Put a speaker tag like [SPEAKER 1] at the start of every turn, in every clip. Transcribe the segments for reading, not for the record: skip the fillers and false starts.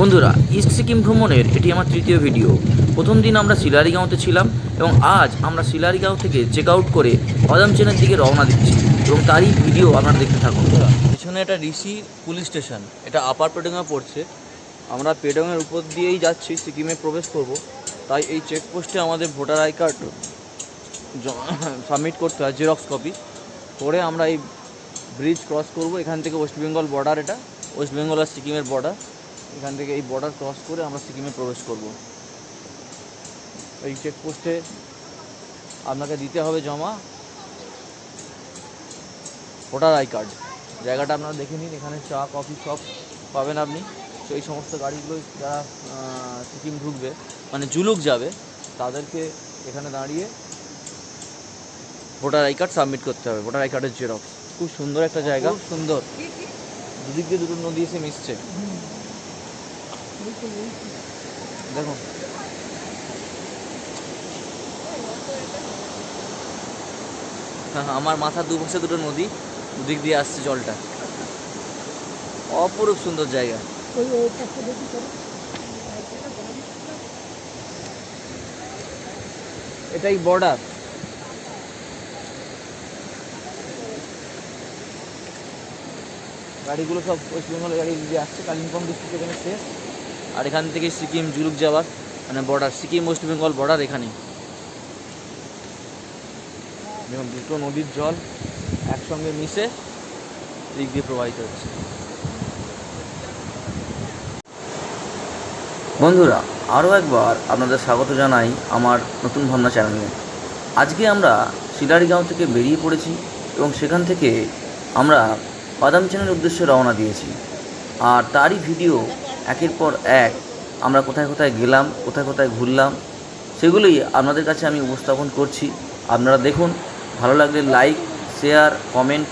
[SPEAKER 1] বন্ধুরা, ইস্ট সিকিম ভ্রমণের এটি আমার তৃতীয় ভিডিও। প্রথম দিন আমরা শিলারিগাঁওতে ছিলাম এবং আজ আমরা শিলারিগাঁও থেকে চেক আউট করে অদামচেনের দিকে রওনা দিচ্ছি এবং তারই ভিডিও আপনারা দেখতে থাকুন।
[SPEAKER 2] পিছনে এটা ঋষি পুলিশ স্টেশন, এটা আপার পেডংয়ে পড়ছে। আমরা পেডংয়ের উপর দিয়েই যাচ্ছি, সিকিমে প্রবেশ করব। তাই এই চেকপোস্টে আমাদের ভোটার আই কার্ড সাবমিট করতে হয়, জেরক্স কপি করে আমরা এই ব্রিজ ক্রস করব। এখান থেকে ওয়েস্ট বেঙ্গল বর্ডার, এটা ওয়েস্ট বেঙ্গল আর সিকিমের বর্ডার। এখান থেকে এই বর্ডার ক্রস করে আমরা সিকিমে প্রবেশ করব। এই চেকপোস্টে আপনাকে দিতে হবে জমা ভোটার আই কার্ড। জায়গাটা আপনারা দেখে নিন, এখানে চা কফি সব পাবেন আপনি। তো এই সমস্ত গাড়িগুলো যারা সিকিম ঢুকবে, মানে জুলুক যাবে, তাদেরকে এখানে দাঁড়িয়ে ভোটার আই কার্ড সাবমিট করতে হবে, ভোটার আই কার্ডের জেরক্স। খুব সুন্দর একটা জায়গা, সুন্দর, দুদিক দিয়ে দুটো নদী এসে মিশছে। দেখুন, হ্যাঁ, আমার মাথার দুপাশে দুটো নদী, দুদিক দিয়ে আসছে জলটা। অপরূপ সুন্দর জায়গা। এটাই বর্ডার। গাড়িগুলো সব ওয়েস্ট বেঙ্গলের গাড়ি দিয়ে আসছে। কালিম্পং ডিস্ট্রিক্ট এখানে শেষ, আর এখান থেকে সিকিম জুলুক যাওয়ার মানে border, Sikkim West Bengal border এখানেই। দেখুন, দুটো নদীর জল একসঙ্গে মিশে দিক দিয়ে প্রবাহিত হচ্ছে।
[SPEAKER 1] বন্ধুরা, আরও একবার আপনাদের স্বাগত জানাই আমার নতুন ভাবনা চ্যানেলে। আজকে আমরা শিলারিগাঁও থেকে বেরিয়ে পড়েছি এবং সেখান থেকে আমরা অদামচেনের উদ্দেশ্যে রওনা দিয়েছি। আর তারই ভিডিও একের পর এক আমরা কোথায় কোথায় গেলাম, কোথায় কোথায় ঘুরলাম, সেগুলোই আপনাদের কাছে আমি উপস্থাপন করছি। আপনারা দেখুন, ভালো লাগলে লাইক, শেয়ার, কমেন্ট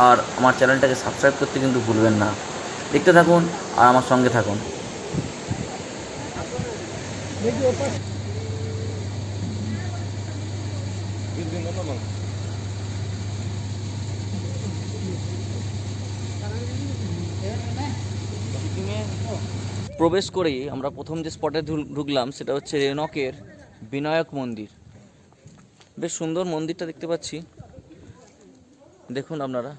[SPEAKER 1] আর আমার চ্যানেলটাকে সাবস্ক্রাইব করতে কিন্তু ভুলবেন না। দেখতে থাকুন আর আমার সঙ্গে থাকুন।
[SPEAKER 2] প্রবেশ করেই আমরা প্রথম যে স্পটে ঢুকলাম সেটা হচ্ছে রেনকের বিনায়ক মন্দির। বেশ সুন্দর মন্দিরটা দেখতে পাচ্ছি। দেখুন আপনারা,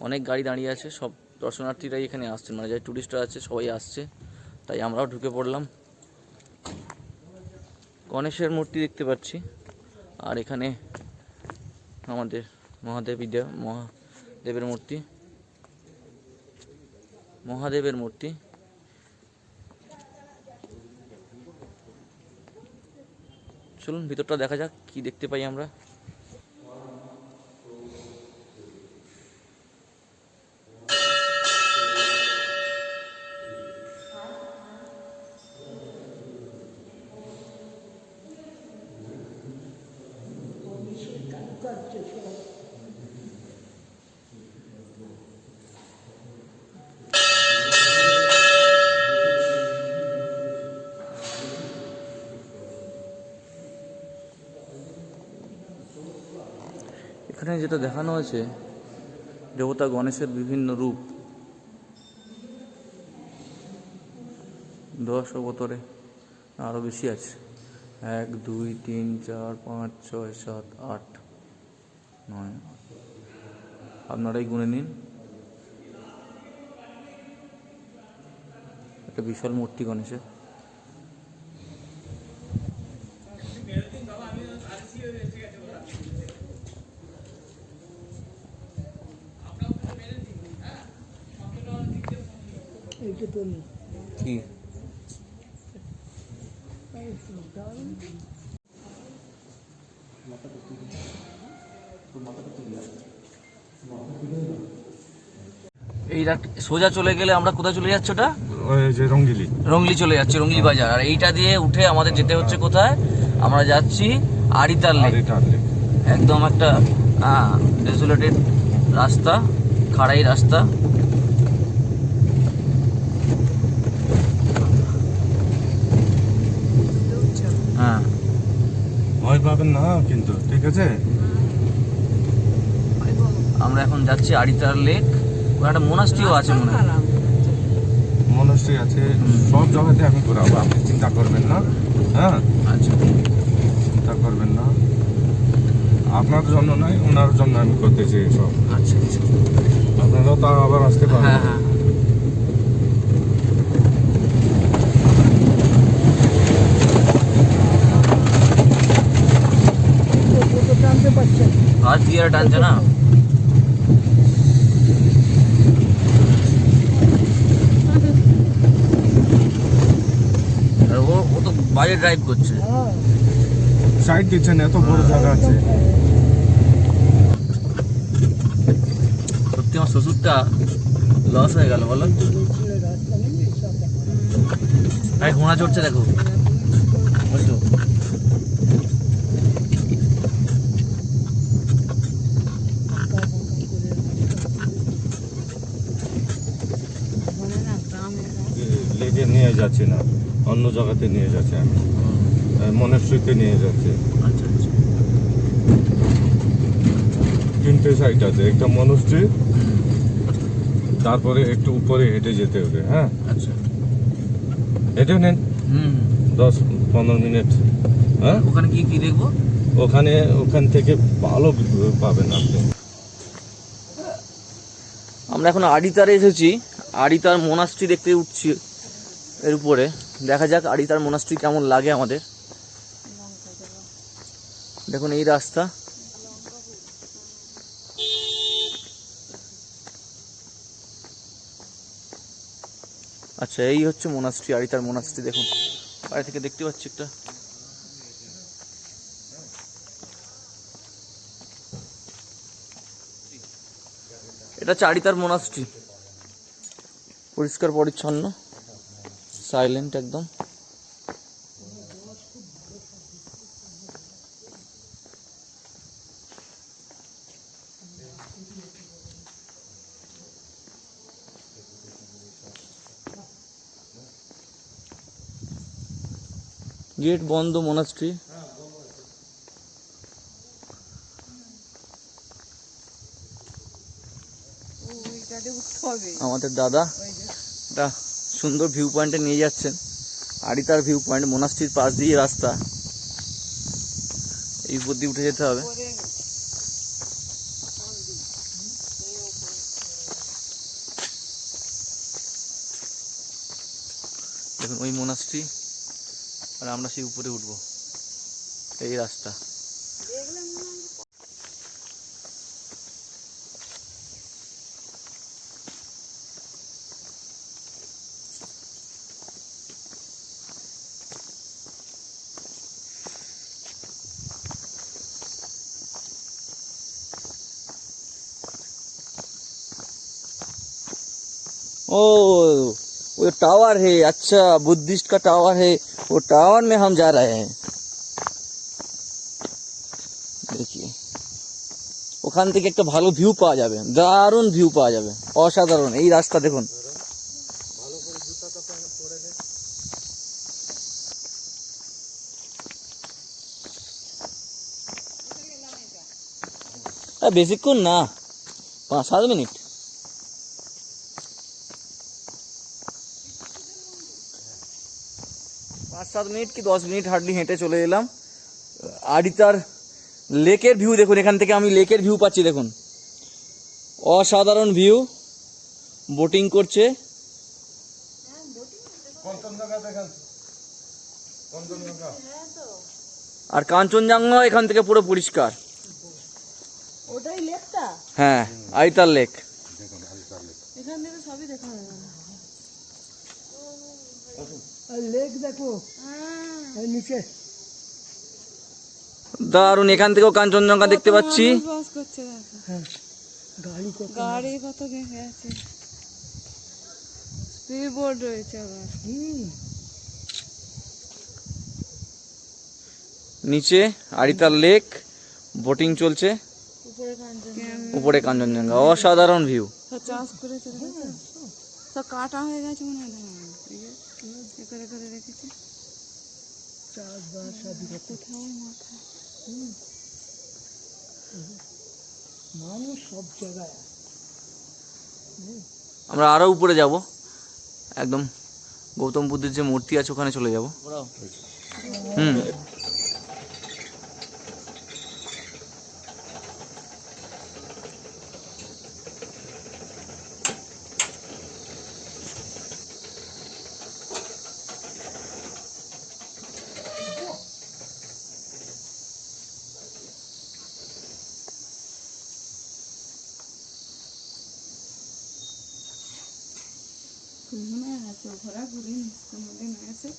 [SPEAKER 2] অনেক গাড়ি দাঁড়িয়ে আছে, সব দর্শনার্থীরাই এখানে আসছেন, মানে যারা টুরিস্টরা আছে সবাই আসছে, তাই আমরাও ঢুকে পড়লাম। গণেশের মূর্তি দেখতে পাচ্ছি, আর এখানে আমাদের মহাদেবের মূর্তি। চলুন ভিতরটা দেখা যাক, কি দেখতে পাই আমরা। এখানে যেটা দেখানো হয়েছে, দেবতা গণেশের বিভিন্ন রূপ। 10 অবতারে আরও বেশি আছে, 1 2 3 4 5 6 7 8 9, আপনারাই গুনে নিন। একটা বিশাল মূর্তি গণেশের। কি এই সোজা চলে গেলে আমরা কোথায় চলে যাচ্ছি? ওটা রংলি চলে যাচ্ছে, রংলি বাজার। আর এইটা দিয়ে উঠে আমাদের যেতে হচ্ছে কোথায়? আমরা যাচ্ছি আড়িতাল লেক। একদম একটা ডেসোলেটেড রাস্তা, খাড়াই রাস্তা। হ্যাঁ,
[SPEAKER 3] ভয় পাবেন না কিন্তু, ঠিক আছে?
[SPEAKER 2] আমরা এখন যাচ্ছি আড়িতাল লেক। ওখানে একটা মোনাস্ট্রিও আছে মনে হয়।
[SPEAKER 3] মনাস্ট্রি আছে, সব জায়গাতে আমি ঘোরাবো, আপনি চিন্তা করবেন না। হ্যাঁ,
[SPEAKER 2] আচ্ছা
[SPEAKER 3] চিন্তা করবেন না, আপনার জন্য নয় ওনার জন্য আমি করতেছি সব।
[SPEAKER 2] আচ্ছা আচ্ছা।
[SPEAKER 3] আপনারাও তা আবার আসতে পারেন।
[SPEAKER 2] হ্যাঁ হ্যাঁ। হাত দিয়ে টানছে না। আর ও তো বাইরে ড্রাইভ করছে।
[SPEAKER 3] সাইড দিচ্ছেন, এত বড় জায়গা আছে।
[SPEAKER 2] সত্যি আমার শ্বশুরটা লস হয়ে গেল বলো। আরে ঘোড়া চড়ছে দেখো, বুঝছো?
[SPEAKER 3] লেগে নিয়ে যাচ্ছি না, অন্য জায়গাতে নিয়ে যাচ্ছে, আমি মনাস্ট্রিতে নিয়ে যাচ্ছে।
[SPEAKER 2] আচ্ছা আচ্ছা।
[SPEAKER 3] তিনটে সাইড আছে, একটা মনাস্ট্রি, তারপরে একটু উপরে হেঁটে যেতে হবে। হ্যাঁ,
[SPEAKER 2] আচ্ছা।
[SPEAKER 3] হেঁটে নেন
[SPEAKER 2] হুম।
[SPEAKER 3] 10-15 মিনিট। হ্যাঁ,
[SPEAKER 2] ওখানে গিয়ে কি দেখবো?
[SPEAKER 3] ওখান থেকে ভালো পাবেন আপনি।
[SPEAKER 2] আমরা এখন আড়িতারে এসেছি, আড়িতার মোনাস্ট্রি দেখতে উঠছি এর উপরে। দেখা যাক আড়িতার মোনাস্ট্রি কেমন লাগে আমাদের। দেখুন এই রাস্তা, আচ্ছা এই হচ্ছে মোনাস্ট্রি, আড়িতার মোনাস্ট্রি। দেখুন বাইরে থেকে দেখতে পাচ্ছি একটা। এটা হচ্ছে আড়িতার মোনাস্ট্রি, পরিষ্কার পরিচ্ছন্ন, সাইলেন্ট একদম। গেট বন্ধ মোনাস্ট্রি। আমাদের দাদা একটা সুন্দর ভিউ পয়েন্টে নিয়ে যাচ্ছেন, আড়িতার ভিউ পয়েন্ট, মোনাস্ট্রির পাশ দিয়ে রাস্তা, এই উপর দিয়ে উঠে যেতে হবে। দেখুন ওই মোনাস্ট্রি, আর আমরা সেই উপরে উঠবো, এই রাস্তা। ओ वो टावर है, अच्छा बुद्धिस्ट का टावर है, वो टावर में हम जा रहे हैं। देखिए ওখান থেকে একটা ভালো ভিউ পাওয়া যাবে, দারুণ ভিউ পাওয়া যাবে, অসাধারণ। এই রাস্তা দেখুন, বেশিক্ষণ না, 5-7 মিনিট। পাঁচ 7 মিনিট কি 10 মিনিট হার্ডলি হেঁটে চলে এলাম। আড়িতার লেকের ভিউ দেখুন, এখান থেকে আমি লেকের ভিউ পাচ্ছি, দেখুন অসাধারণ ভিউ। বোটিং করছে, আর কাঞ্চনজঙ্ঘা এখান থেকে পুরো পরিষ্কার।
[SPEAKER 4] ওটাই লেকটা,
[SPEAKER 2] হ্যাঁ আড়িতার লেক।
[SPEAKER 4] এখান থেকে সবই দেখা যায়। আর লেক দেখো এই নিচে,
[SPEAKER 2] দারুণ, এখান থেকেও কাঞ্চনজঙ্ঘা দেখতে পাচ্ছি।
[SPEAKER 4] বাস করছে দেখো, গাড়ি কত দেখে আছে, স্পিড বোর্ড রয়েছে আবার।
[SPEAKER 2] নিচে আড়িতার লেক, বোটিং চলছে, উপরে কাঞ্চনজঙ্ঘা, অসাধারণ ভিউ।
[SPEAKER 4] চাষ করে চলে গেছে, সব কাটা হয়ে গেছে মনে হয়, এ করে করে রেখেছে চাষবাস কোথাও মাথা, মানুষ সব জায়গায়।
[SPEAKER 2] আমরা আরো উপরে যাব, একদম গৌতম বুদ্ধের যে মূর্তি আছে ওখানে চলে যাব। হুম,
[SPEAKER 4] মনে আছে ঘোরাঘুরি কোনোদিন আছে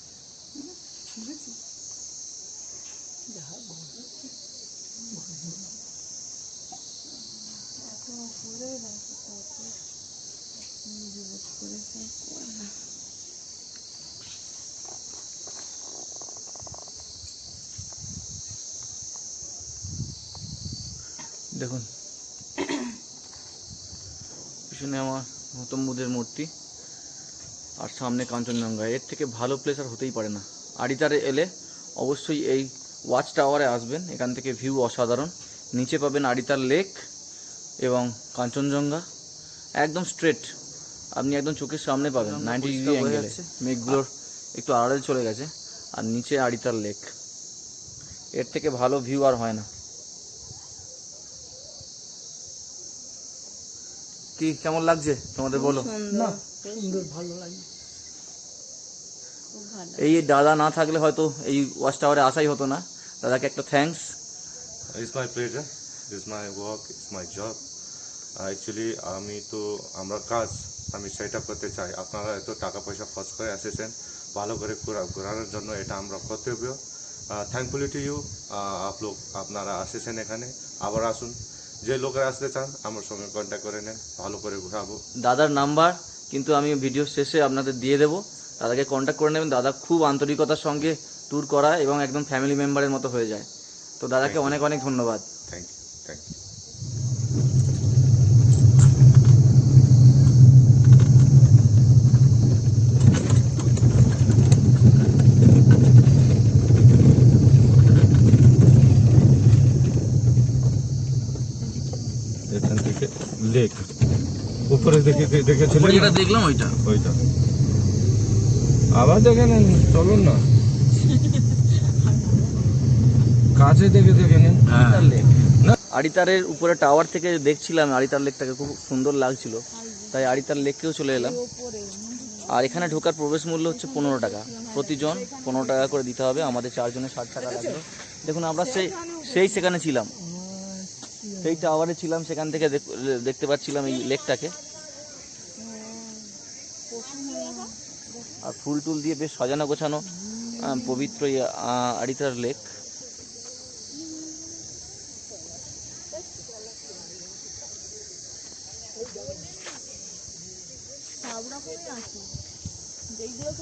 [SPEAKER 4] বুঝেছি। এত উপরে করে সব করে।
[SPEAKER 2] দেখুন পিছনে আমার গৌতম বুদ্ধের মূর্তি আর সামনে কাঞ্চনজঙ্ঘা। এর থেকে ভালো প্লেস আর হতেই পারে না। আড়িতারে এলে অবশ্যই এই ওয়াচ টাওয়ারে আসবেন, এখান থেকে ভিউ অসাধারণ। নিচে পাবেন আড়িতার লেক এবং কাঞ্চনজঙ্ঘা, একদম স্ট্রেট আপনি একদম চোখের সামনে পাবেন 90 ডিগ্রি অ্যাঙ্গেলে। মেঘগুলোর একটু আড়ালে চলে গেছে আর নিচে আড়িতার লেক। এর থেকে ভালো ভিউ আর হয় না। কি কেমন লাগছে তোমাদের বলো?
[SPEAKER 4] সুন্দর ভালো লাগে।
[SPEAKER 2] এই দাদা না থাকলে হয়তো এই ওয়াচ টাওয়ারে আসাই হতো না। দাদাকে একটা thanks.
[SPEAKER 3] It's my pleasure. It's my work. It's my job. Actually, আমরা কাজ আমি সেট আপ করতে চাই। আপনারা এত টাকা পয়সা খরচ করে এসেছেন ভালো করে ঘোরানোর জন্য, এটা আমরা কর্তব্য। Thankfully to you. আপনারা এসেছেন এখানে, আবার আসুন। যে লোকেরা আসতে চান আমার সঙ্গে কন্ট্যাক্ট করে নেন, ভালো করে ঘোরাবো।
[SPEAKER 2] দাদার নাম্বার কিন্তু আমি ভিডিও শেষে আপনাদের দিয়ে দেবো, দাদাকে কন্ট্যাক্ট করে নেবেন। দাদা খুব আন্তরিকতার সঙ্গে ট্যুর করায় এবং একদম ফ্যামিলি মেম্বারের মতো হয়ে যায়। তো দাদাকে অনেক অনেক ধন্যবাদ।
[SPEAKER 3] Thank you, thank you. এখান থেকে লেক উপরে দেখেছিলেন,
[SPEAKER 2] যেটা দেখলাম ওইটা
[SPEAKER 3] ওইটা আবার দেখে নেন, চলুন না কাছে দেখে নেন।
[SPEAKER 2] আড়িতারের উপরে টাওয়ার থেকে দেখছিলাম আড়িতার লেকটাকে, খুব সুন্দর লাগছিল, তাই আড়িতার লেককেও চলে এলাম। আর এখানে ঢোকার প্রবেশ মূল্য হচ্ছে 15 টাকা, প্রতিজন 15 টাকা করে দিতে হবে। আমাদের 4 জনের 60 টাকা লাগলো। দেখুন আমরা সেখানে ছিলাম, সেই টাওয়ারে ছিলাম, সেখান থেকে দেখতে পাচ্ছিলাম এই লেকটাকে। আর ফুল টুল দিয়ে বেশ সাজানো গোছানো পবিত্র আড়িতার লেক।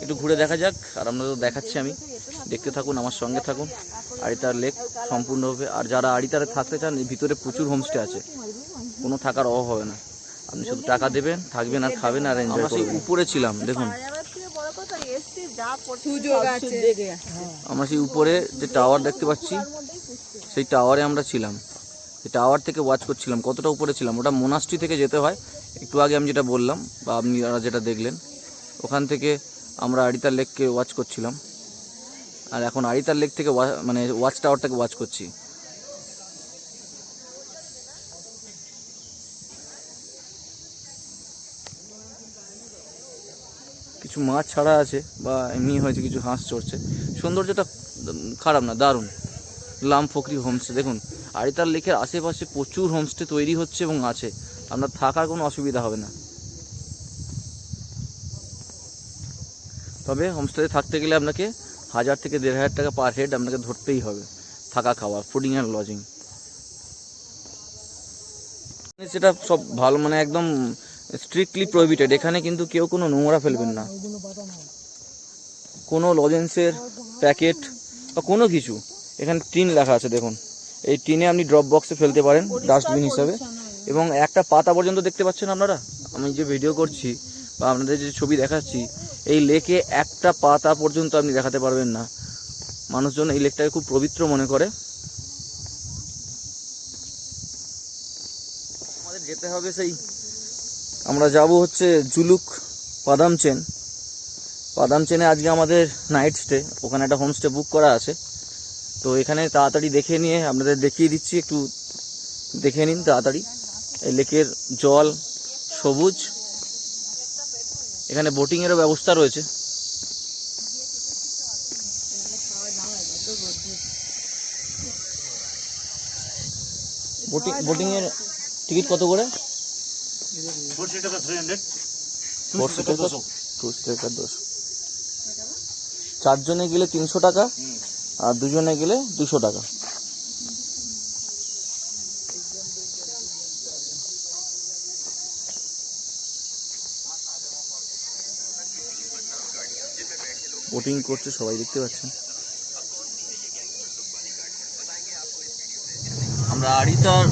[SPEAKER 2] একটু ঘুরে দেখা যাক, আর আপনাদের দেখাচ্ছি আমি, দেখতে থাকুন, আমার সঙ্গে থাকুন। আড়িতার লেক সম্পূর্ণভাবে। আর যারা আড়িতারে থাকতে চান, ভিতরে প্রচুর হোমস্টে আছে, কোনো থাকার অভাব হবে না। আপনি শুধু টাকা দেবেন, থাকবেন আর খাবেন আর এনজয় করবেন। উপরে ছিলাম, দেখুন আমরা সেই উপরে যে টাওয়ার দেখতে পাচ্ছি, সেই টাওয়ারে আমরা ছিলাম। সেই টাওয়ার থেকে ওয়াচ করছিলাম। কতটা উপরে ছিলাম, ওটা মোনাস্ট্রি থেকে যেতে হয়। একটু আগে আমি যেটা বললাম বা আপনারা যেটা দেখলেন, ওখান থেকে আমরা আড়িতার লেককে ওয়াচ করছিলাম। আর এখন আড়িতার লেক থেকে মানে ওয়াচ টাওয়ারটাকে ওয়াচ করছি। কিছু মাছ ছাড়া আছে বা এমনি হয়েছে, কিছু হাঁস চড়ছে। সৌন্দর্যটা খারাপ না, দারুণ। লাম ফকরি হোমস্টে দেখুন, আড়িতার লেকের আশেপাশে প্রচুর হোমস্টে তৈরি হচ্ছে এবং আছে, আপনার থাকার কোনো অসুবিধা হবে না। তবে হোমস্টেতে থাকতে গেলে আপনাকে 1000 থেকে 1500 টাকা পার হেড আপনাকে ধরতেই হবে, থাকা খাওয়া, ফুডিং অ্যান্ড লজিং। সেটা সব ভালো, মানে একদম স্ট্রিক্টলি প্রহিবিটেড। এখানে কিন্তু কেউ কোনো নোংরা ফেলবেন না, কোনো লজেন্সের প্যাকেট বা কোনো কিছু। এখানে টিন লেখা আছে, দেখুন এই টিনে আপনি ড্রপ বক্সে ফেলতে পারেন ডাস্টবিন হিসাবে। এবং একটা পাতা পর্যন্ত দেখতে পাচ্ছেন আপনারা, আমি যে ভিডিও করছি বা আপনাদের যে ছবি দেখাচ্ছি, এই লেকে একটা পাতা পর্যন্ত আপনি দেখাতে পারবেন না। মানুষজন এই লেকটাকে খুব পবিত্র মনে করে। আমাদের যেতে হবে আমরা যাব হচ্ছে জুলুক পাদামচেন। বাদাম চেনে আজকে আমাদের নাইট স্টে, ওখানে একটা হোমস্টে বুক করা আছে। তো এখানে তাড়াতাড়ি দেখে নিয়ে আপনাদের দেখিয়ে দিচ্ছি, একটু দেখে নিন তাড়াতাড়ি। এই লেকের জল সবুজ, এখানে বোটিংয়েরও ব্যবস্থা রয়েছে। বোটিংয়ের টিকিট কত করে? 2 চারজনে গেলে 300 টাকা আর দুজনে গেলে 200 টাকা। বোটিং করছে সবাই, দেখতে পাচ্ছেন। আমরা আড়িতার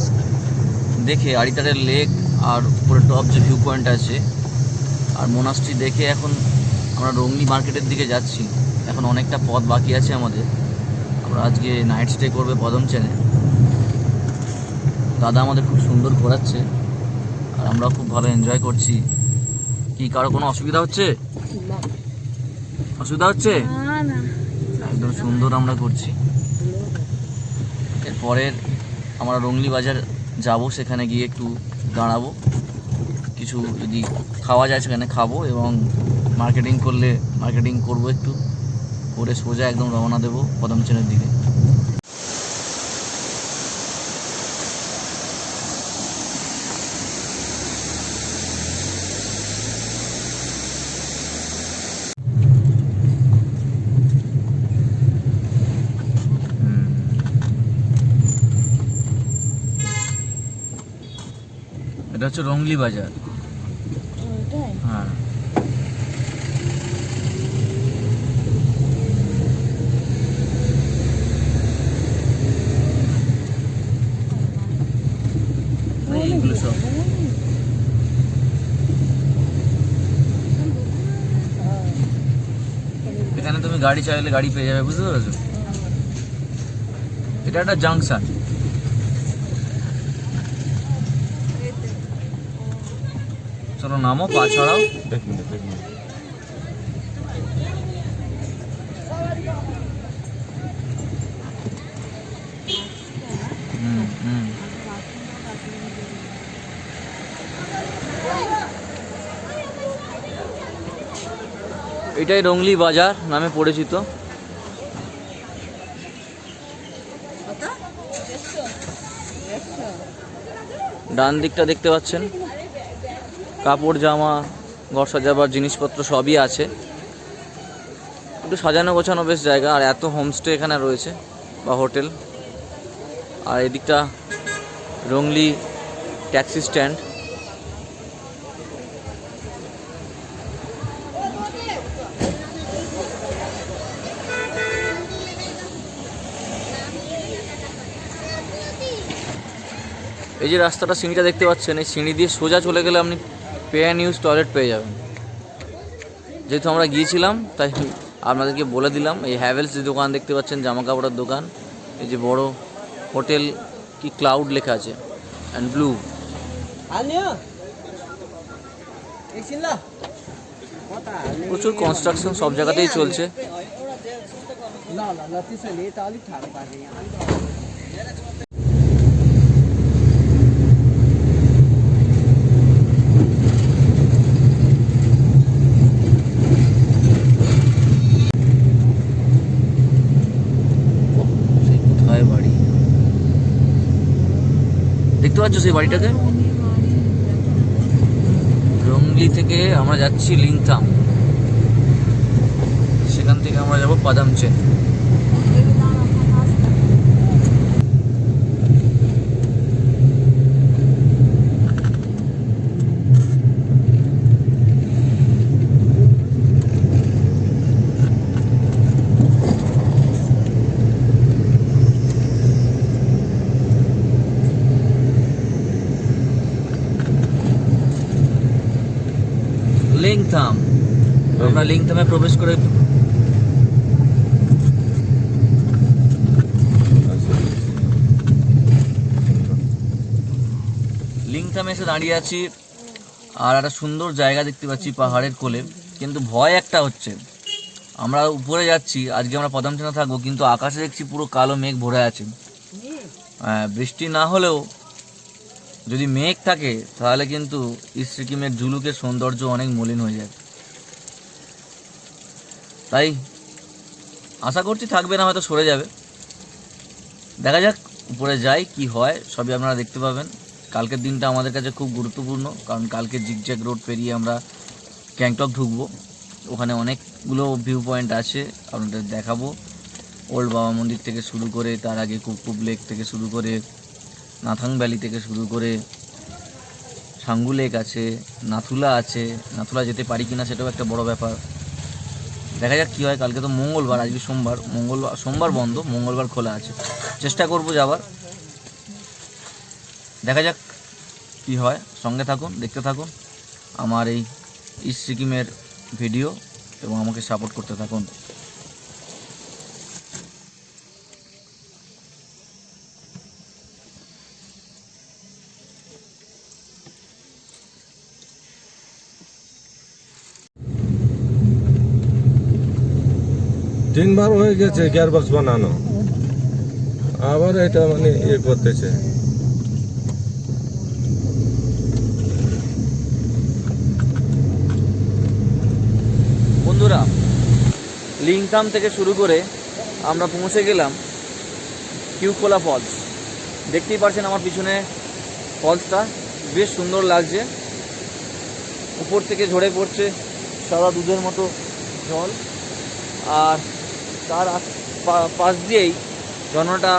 [SPEAKER 2] দেখে, আড়িতারের লেক আর উপরে টপ যে ভিউ পয়েন্ট আছে আর মোনাস্ট্রি দেখে এখন আমরা রংলি মার্কেটের দিকে যাচ্ছি। এখন অনেকটা পথ বাকি আছে আমাদের। আমরা আজকে নাইট স্টে করবে পদমচেনে। দাদা আমাদের খুব সুন্দর ঘোরাচ্ছে আর আমরা খুব ভালো এনজয় করছি। কি কারো কোনো অসুবিধা হচ্ছে? অসুবিধা হচ্ছে? একদম সুন্দর আমরা করছি। এরপরের আমরা রংলি বাজার যাব, সেখানে গিয়ে একটু দাঁড়াবো, কিছু যদি খাওয়া যায় সেখানে খাবো এবং মার্কেটিং করলে মার্কেটিং করবো, একটু করে সোজা একদম রওনা দেবো পদমচেনের দিকে। এটা হচ্ছে রংলি বাজার। হ্যাঁ, এইগুলো সব এখানে তুমি গাড়ি চাইলে গাড়ি পেয়ে যাবে, বুঝতে পেরেছো? এটা একটা জাংশন। চলো নামো, পা ছড়াও।
[SPEAKER 3] एक मिनट
[SPEAKER 2] এটাই রংলি বাজার নামে পরিচিত। ডান দিকটা দেখতে পাচ্ছেন, কাপড় জামা ঘর সাজাবার জিনিসপত্র সবই আছে। একটু সাজানো গোছানো বেশ জায়গা, আর এত হোমস্টে এখানে রয়েছে বা হোটেল। আর এদিকটা রংলি ট্যাক্সি স্ট্যান্ড। এই যে রাস্তাটা, সিঁড়িটা দেখতে পাচ্ছেন, এই সিঁড়ি দিয়ে সোজা চলে গেলে আপনি পে অ্যান্ড ইউজ টয়লেট পেয়ে যাবেন। যেহেতু আমরা গিয়েছিলাম তাই আপনাদেরকে বলে দিলাম। এই হ্যাভেলস যে দোকান দেখতে পাচ্ছেন, জামা কাপড়ের দোকান, এই যে বড় হোটেল কি ক্লাউড লেখা আছে অ্যান্ড ব্লু। প্রচুর কনস্ট্রাকশন সব জায়গাতেই চলছে। দেখতে পাচ্ছ সেই বাড়িটাকে? রংলি থেকে আমরা যাচ্ছি লিংথাম, সেখান থেকে আমরা যাবো পদমচেন। লিংথাম, আমরা লিংথামে প্রবেশ করে লিংথামে এসে দাঁড়িয়ে আছি। আর একটা সুন্দর জায়গা দেখতে পাচ্ছি পাহাড়ের কোলে, কিন্তু ভয় একটা হচ্ছে, আমরা উপরে যাচ্ছি, আজকে আমরা পদামচেনা থাকবো, কিন্তু আকাশে দেখছি পুরো কালো মেঘ ভরে আছে। বৃষ্টি না হলেও যদি মেঘ থাকে তাহলে কিন্তু ইস্ট সিকিমের জুলুকের সৌন্দর্য অনেক মলিন হয়ে যায়। তাই আশা করছি থাকবে না, হয়তো সরে যাবে। দেখা যাক উপরে যাই কি হয়, সবই আপনারা দেখতে পাবেন। কালকের দিনটা আমাদের কাছে খুব গুরুত্বপূর্ণ, কারণ কালকে জিগজ্যাগ রোড পেরিয়ে আমরা গ্যাংটক ঢুকবো। ওখানে অনেকগুলো ভিউ পয়েন্ট আছে, আপনাদের দেখাবো। ওল্ড বাবা মন্দির থেকে শুরু করে, তার আগে কুপকুপ লেক থেকে শুরু করে, নাথাং ভ্যালি থেকে শুরু করে সাঙ্গু লেক আছে, নাথুলা আছে। নাথুলা যেতে পারি কিনা সেটাও একটা বড় ব্যাপার। দেখা যাক কী হয়। কালকে তো মঙ্গলবার, আজকে সোমবার। সোমবার বন্ধ, মঙ্গলবার খোলা আছে। চেষ্টা করব যাবার, দেখা যাক কী হয়। সঙ্গে থাকুন, দেখতে থাকুন আমার এই ইস্ট সিকিমের ভিডিও এবং আমাকে সাপোর্ট করতে থাকুন।
[SPEAKER 3] তিনবার হয়ে গেছে গিয়ারবক্স বানানো, আবার এটা মানে ইয়ে করতেছে।
[SPEAKER 2] বন্ধুরা, লিংকাম থেকে শুরু করে আমরা পৌঁছে গেলাম কিউকোলা ফলস। দেখতেই পাচ্ছেন আমার পিছনে ফলসটা, বেশ সুন্দর লাগছে। উপর থেকে ঝরে পড়ছে সাদা দুধের মতো জল, আর তার পাশ দিয়েই ঝর্ণাটা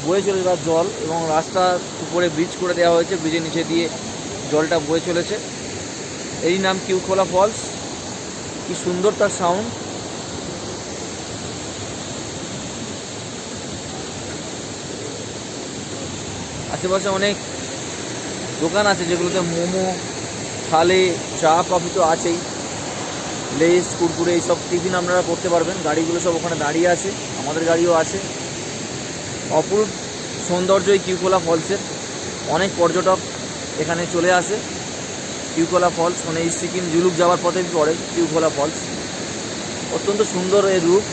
[SPEAKER 2] বয়ে চলে যাওয়ার জল, এবং রাস্তার উপরে ব্রিজ করে দেওয়া হয়েছে, ব্রিজের নিচে দিয়ে জলটা বয়ে চলেছে। এই নাম কিউকোলা ফলস। কি সুন্দর তার সাউন্ড। আশেপাশে অনেক দোকান আছে যেগুলোতে মোমো, থালে, চা, কফি তো আছেই, লেস, কুরকুরে এইসব টিফিন আপনারা করতে পারবেন। গাড়িগুলো সব ওখানে দাঁড়িয়ে আছে, আমাদের গাড়িও আছে। অপূর্ব সৌন্দর্য এই কিউকোলা ফলসের। অনেক পর্যটক এখানে চলে আসে। কিউকোলা ফলস মানে ইস্ট সিকিম জুলুক যাওয়ার পথে পড়ে কিউকোলা ফলস। অত্যন্ত সুন্দর এর রূপ।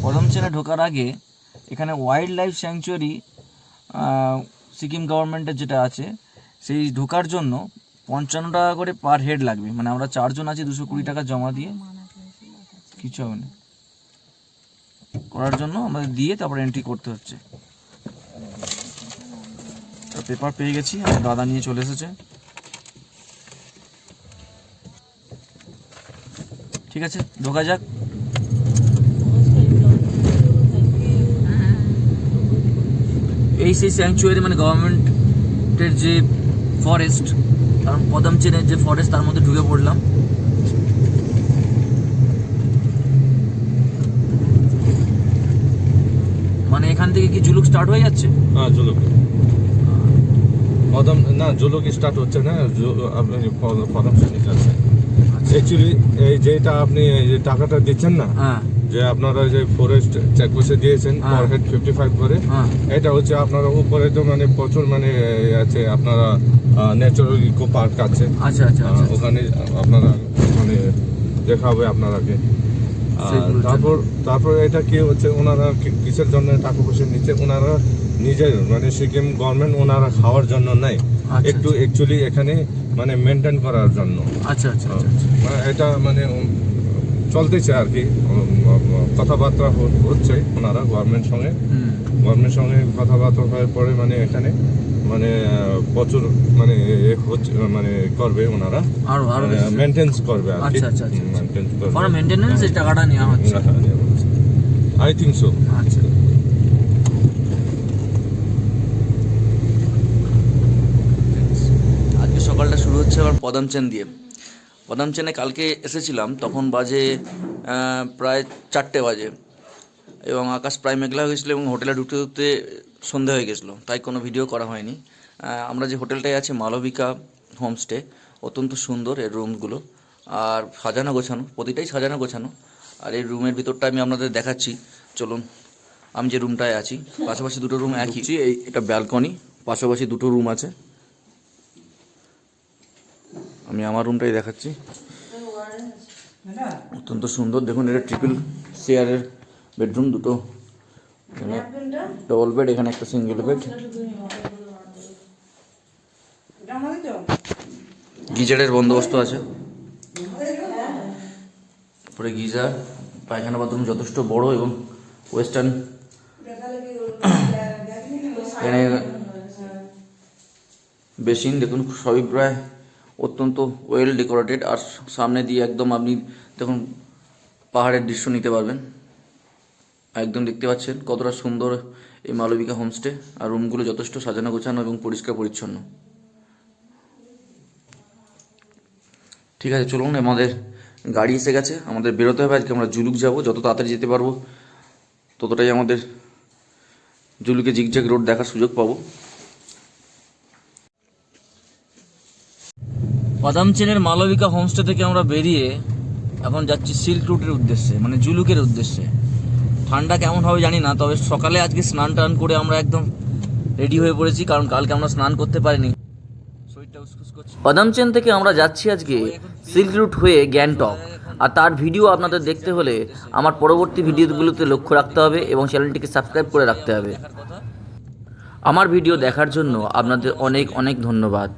[SPEAKER 2] পদমচেরা ঢোকার আগে এখানে ওয়াইল্ড লাইফ স্যাংচুয়ারি সিকিম গভর্নমেন্টের যেটা আছে, সেই ঢোকার জন্য 55 টাকা করে পার হেড লাগবে। মানে আমরা 4 জন আছি, 220 টাকা জমা দিয়ে কিছু হবে না করার জন্য, আমাদের দিয়ে তারপর এন্ট্রি করতে হচ্ছে। পেপার পেয়ে গেছি, আমার দাদা নিয়ে চলে এসেছে। ঠিক আছে, ঢোকা যাক। এই সেই স্যাংচুয়ারি মানে গভর্নমেন্টের যে ফরেস্ট, কারণ পদমচেনের যে ফরেস্ট তার মধ্যে ঢুকে পড়লাম। মানে এখান থেকে কি জুলুক স্টার্ট হয়ে যাচ্ছে?
[SPEAKER 3] হ্যাঁ, জুলুক জুলুক স্টার্ট হচ্ছে না, পদমচেনি যাচ্ছে। অ্যাকচুয়ালি এই যেটা আপনি যে টাকাটা দিচ্ছেন না,
[SPEAKER 2] হ্যাঁ,
[SPEAKER 3] যে আপনারা যে ফরেস্ট চেকপোস্টে দিয়েছেন পার হেড 55 করে,
[SPEAKER 2] হ্যাঁ,
[SPEAKER 3] এটা হচ্ছে আপনারা উপরে তো মানে প্রচুর মানে আছে, আপনারা ন্যাচারাল ইকো পার্ক আছে।
[SPEAKER 2] আচ্ছা আচ্ছা আচ্ছা
[SPEAKER 3] ওখানে আপনারা মানে দেখা হবে আপনারাকে।
[SPEAKER 2] সেগুলোর
[SPEAKER 3] তারপর এটা কি হচ্ছে, ওনারা কিসের জন্য টাকা পয়সা নিচ্ছে, ওনারা নিজের মানে সিকিম গভর্নমেন্ট ওনারা খাওয়ার জন্য নেয়,
[SPEAKER 2] আচ্ছা,
[SPEAKER 3] একটু অ্যাকচুয়ালি এখানে মানে মেনটেন করার জন্য।
[SPEAKER 2] আচ্ছা আচ্ছা আচ্ছা আচ্ছা।
[SPEAKER 3] মানে এটা মানে চলতেছে আর কি, কথাবার্তা হচ্ছে ওনারা গভর্নমেন্টের সঙ্গে কথাবার্তা হওয়ার পরে মানে এখানে মানে প্রচুর মানে হচ্ছে মানে করবে ওনারা,
[SPEAKER 2] আরো
[SPEAKER 3] মেনটেন্স করবে আর কি।
[SPEAKER 2] আচ্ছা আচ্ছা আচ্ছা
[SPEAKER 3] মেনটেন্স করবে,
[SPEAKER 2] ফর মেইনটেনেন্স এই টাকাটা নেওয়া হচ্ছে।
[SPEAKER 3] I think so.
[SPEAKER 2] আচ্ছা আজকে সকালটা শুরু হচ্ছে আবার পদামচেন দিয়ে। পদামচেনে কালকে এসেছিলাম, তখন বাজে প্রায় 4টে বাজে এবং আকাশ প্রায় মেঘলা হয়ে গেছিলো এবং হোটেলে ঢুকতে ঢুকতে সন্ধে হয়ে গেছিলো, তাই কোনো ভিডিও করা হয়নি। আমরা যে হোটেলটায় আছি মালবিকা হোমস্টে, অত্যন্ত সুন্দর এর রুমগুলো আর সাজানো গোছানো, প্রতিটাই সাজানো গোছানো। আর এই রুমের ভিতরটা আমি আপনাদের দেখাচ্ছি, চলুন। আমি যে রুমটায় আছি পাশাপাশি দুটো রুম একই, এটা ব্যালকনি, পাশাপাশি দুটো রুম আছে। আমি আমার রুমটাই দেখাচ্ছি, অত্যন্ত সুন্দর। দেখুন এটা ট্রিপল চেয়ারের বেডরুম, দুটো ডবল বেড, এখানে একটা সিঙ্গেল বেড, গিজারের বন্দোবস্ত আছে, তারপরে গিজার, পায়খানা বাথরুম যথেষ্ট বড় এবং ওয়েস্টার্ন। এখানে বেসিন দেখুন, সবই প্রায় অত্যন্ত ওয়েল ডেকোরেটেড। আর সামনে দিয়ে একদম আপনি দেখুন পাহাড়ের দৃশ্য নিতে পারবেন, একদম দেখতে পাচ্ছেন কতটা সুন্দর এই মালবিকা হোমস্টে। আর রুমগুলো যথেষ্ট সাজানো গোছানো এবং পরিষ্কার পরিচ্ছন্ন। ঠিক আছে, চলুন, আমাদের গাড়ি এসে গেছে, আমাদের বেরোতে হবে। আজকে আমরা জুলুক যাব, যত তাড়াতাড়ি যেতে পারবো ততটাই আমাদের জুলুকে জিগজ্যাগ রোড দেখার সুযোগ পাবো। পদামচেনের মালবিকা হোমস্টে থেকে আমরা বেরিয়ে এখন যাচ্ছি সিল্ক রুটের উদ্দেশ্যে, মানে জুলুকের উদ্দেশ্যে। ঠান্ডা কেমন হবে জানি না, তবে সকালে আজকে স্নান টান করে আমরা একদম রেডি হয়ে পড়েছি, কারণ কালকে আমরা স্নান করতে পারিনি, শরীরটা উসখুস করছে।
[SPEAKER 1] পদামচেন থেকে আমরা যাচ্ছি আজকে সিল্ক রুট হয়ে গ্যাংটক। আর তার ভিডিও আপনাদের দেখতে হলে আমার পরবর্তী ভিডিওগুলোতে লক্ষ্য রাখতে হবে এবং চ্যানেলটিকে সাবস্ক্রাইব করে রাখতে হবে। আমার ভিডিও দেখার জন্য আপনাদের অনেক অনেক ধন্যবাদ।